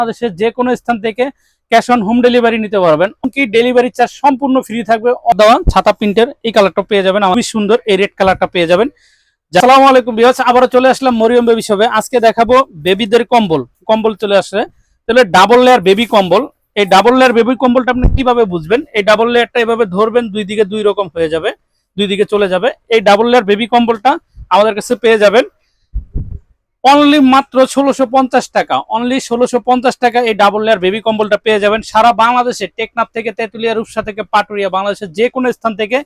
বাংলাদেশের যে কোনো স্থান থেকে ক্যাশ অন হোম ডেলিভারি নিতে পারবেন। এমনকি ডেলিভারি চার্জ সম্পূর্ণ ফ্রি থাকবে। দেওয়া ছাতা প্রিন্টের এই কালারটা পেয়ে যাবেন, খুবই সুন্দর এই রেড কালারটা পেয়ে যাবেন। আসসালামু আলাইকুম ভিউয়ার্স, আবারও চলে আসলাম মরিয়ম বেবি শপে। আজকে দেখাবো বেবিদের কম্বল চলে আসছে। তাহলে ডাবল লেয়ার বেবি কম্বল। এই ডাবল লেয়ার বেবি কম্বলটা আপনি কিভাবে বুঝবেন? এই ডাবল লেয়ারটা এভাবে ধরবেন, দুই দিকে দুই রকম হয়ে যাবে, দুই দিকে চলে যাবে। এই ডাবল লেয়ার বেবি কম্বলটা আমাদের কাছে পেয়ে যাবেন অনলি মাত্র 1650 টাকা। অনলি 1650 টাকা এই ডাবল লেয়ার বেবি কম্বলটা পেয়ে যাবেন সারা বাংলাদেশে। টেকনাফ থেকে তেতুলিয়া, রূপসা থেকে পাটুরিয়া, বাংলাদেশের যে কোনো স্থান থেকে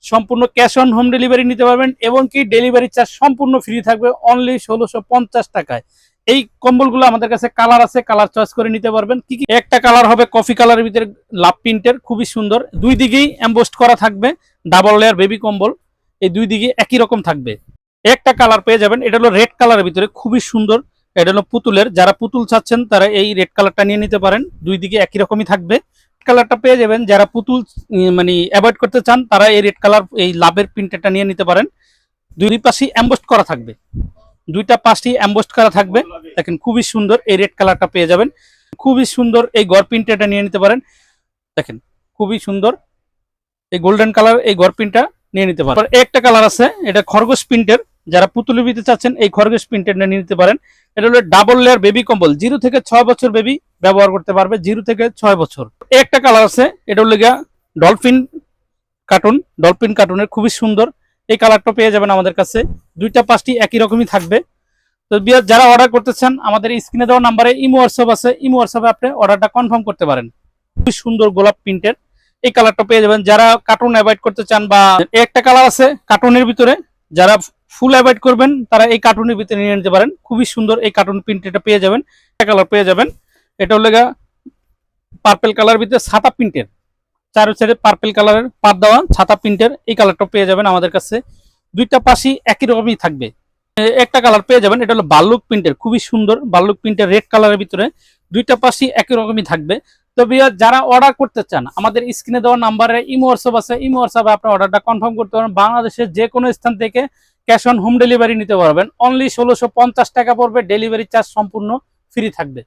সম্পূর্ণ ক্যাশ অন হোম ডেলিভারি নিতে পারবেন এবং কি ডেলিভারি চার্জ সম্পূর্ণ ফ্রি থাকবে অনলি 1650 টাকায়। এই কম্বলগুলো আমাদের কাছে কালার আছে, কালার চয়েস করে নিতে পারবেন। কি কি একটা কালার হবে কফি কালারের ভিতরে লাভ প্রিন্টের, খুবই সুন্দর, দুই দিকেই এমবোস্ট করা থাকবে। ডাবল লেয়ার বেবি কম্বল, এই দুই দিকে একই রকম থাকবে। একটা কালার পেয়ে যাবেন, এটা হলো রেড কালারের ভিতরে, খুবই সুন্দর। এটা হলো পুতুলের, যারা পুতুল চাচ্ছেন তারা এই রেড কালারটা নিয়ে নিতে পারেন, দুই দিকে একই রকমই থাকবে। কালারটা পেয়ে যাবেন যারা পুতুল মানে অ্যাভয়েড করতে চান তারা এই রেড কালার এই লাভের প্রিন্টটা নিয়ে নিতে পারেন। দুই পাশেই এমবোস্ট করা থাকবে, দুইটা পাশেই এমবোস্ট করা থাকবে। দেখেন খুবই সুন্দর এই রেড কালারটা পেয়ে যাবেন, খুবই সুন্দর এই গড় প্রিন্টটা নিয়ে নিতে পারেন। দেখেন খুবই সুন্দর এই গোল্ডেন কালার এই গড় প্রিন্টটা নিয়ে নিতে পারেন। একটা কালার আছে, এটা খরগোশ প্রিন্টের, যারা পুতুলি বিতে চাচ্ছেন এই খরগোশ প্রিন্টেরটা নিয়ে নিতে পারেন। এটা হলো ডাবল লেয়ার বেবি কম্বল, 0 থেকে 6 বছর বেবি ব্যবহার করতে পারবে, 0 থেকে 6 বছর। একটা কালার আছে, এটা হলো গিয়া ডলফিন কার্টুনের, খুবই সুন্দর এই কালারটা পেয়ে যাবেন আমাদের কাছে। দুইটা পাশটি একই রকমই থাকবে। তো যারা অর্ডার করতে চান আমাদের স্ক্রিনে দেওয়া নাম্বারে ইমো হোয়াটসঅ্যাপ আছে, ইমো হোয়াটসঅ্যাপে আপনি অর্ডারটা কনফার্ম করতে পারেন। খুবই সুন্দর গোলাপ প্রিন্টের এই কালারটা পেয়ে যাবেন যারা কার্টুন অ্যাভয়েড করতে চান। বা একটা কালার আছে কার্টুনের ভিতরে, যারা ফুল অ্যাভয়েড করবেন তারা এই কার্টুনের ভিতরে নিয়ে নিতে পারেন। খুবই সুন্দর এই কার্টুন প্রিন্টটা পেয়ে যাবেন। একটা কালার পেয়ে যাবেন, এটা হলো পার্পল কালার ভিতরে ছাতা প্রিন্টের, চার সাইডে পার্পল কালারের পাত দেওয়া ছাতা প্রিন্টের এই কালারটা পেয়ে যাবেন আমাদের কাছে। দুইটা পাশই একই রকমই থাকবে। একটা কালার পেয়ে যাবেন, এটা হলো বাল্লুক প্রিন্টের, খুবই সুন্দর বাল্লুক প্রিন্টের রেড কালারের ভিতরে, দুইটা পাশই একই রকমই থাকবে। তো যারা অর্ডার করতে চান আমাদের স্ক্রিনে দেওয়া নাম্বারে ইমো হোয়াটসঅ্যাপ আছে, ইমো হোয়াটসঅ্যাপে আপনার অর্ডারটা কনফার্ম করতে পারেন। বাংলাদেশের যে কোনো স্থান থেকে ক্যাশ অন হোম ডেলিভারি নিতে পারবেন। অনলি 1650 টাকা পড়বে, ডেলিভারি চার্জ সম্পূর্ণ ফ্রি থাকবে।